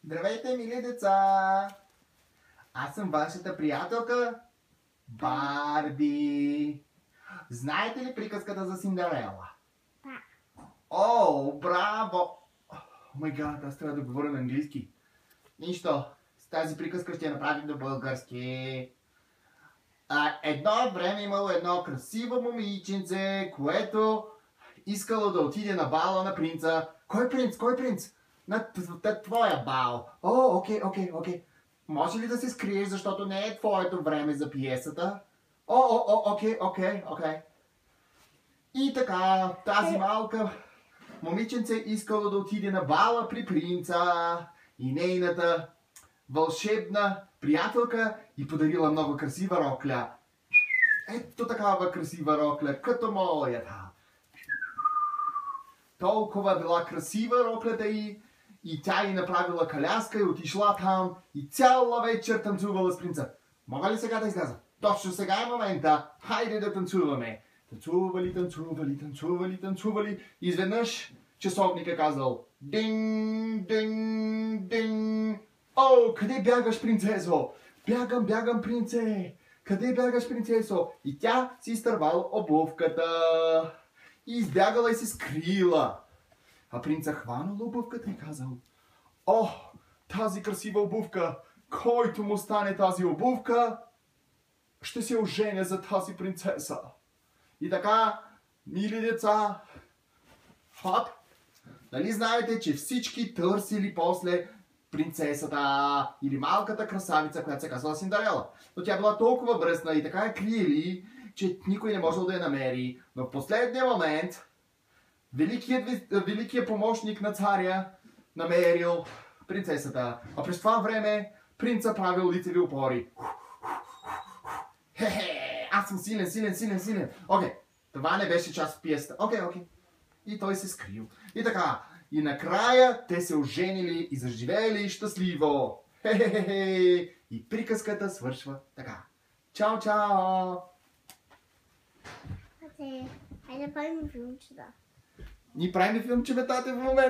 Здравейте, мили деца! Аз съм вашата приятелка Барби. Знаете ли приказката за Синдерела? Да. О, браво! О май гад, аз трябва да говоря на английски. Нищо, с тази приказка ще я направим на български. Едно време имало едно красиво момиченце, което искало да отиде на бала на принца. Кой принц? Кой принц? На твоя бал. О, окей. Може ли да се скриеш, защото не е твоето време за пиесата? Окей. И така, тази малка момиченце искало да отиде на бала при принца и нейната вълшебна приятелка и подарила много красива рокля. Ето такава красива рокля, като моята. Толкова била красива роклята и тя й направила коляска и отишла там и цяла вечер танцувала с принца. Мога ли сега да изляза? Точно сега е момента. Хайде да танцуваме. Танцували. Изведнъж часовник казал динг. О, къде бягаш, принцесо? Бягам, принце. Къде бягаш, принцесо? И тя си изтървала обувката. И избягала и се скрила. А принца хванал обувката и казал: О, тази красива обувка! Който му стане тази обувка, ще се оженя за тази принцеса. И така, мили деца, нали знаете, че всички търсили после принцесата или малката красавица, която се казвала Синдерела. Но тя била толкова бръсна и така я криели, че никой не можел да я намери. Но в последния момент великият помощник на царя намерил принцесата. А през това време принца правил лицеви опори. Хе-хе, аз съм силен. Окей, това не беше част от пиесата. Окей. И той се скрил. И така, и накрая те се оженили и заживели щастливо. Хе-хе-хе. И приказката свършва така. Чао! Хайде да правим филмчета. Ние правим филмчета в момента.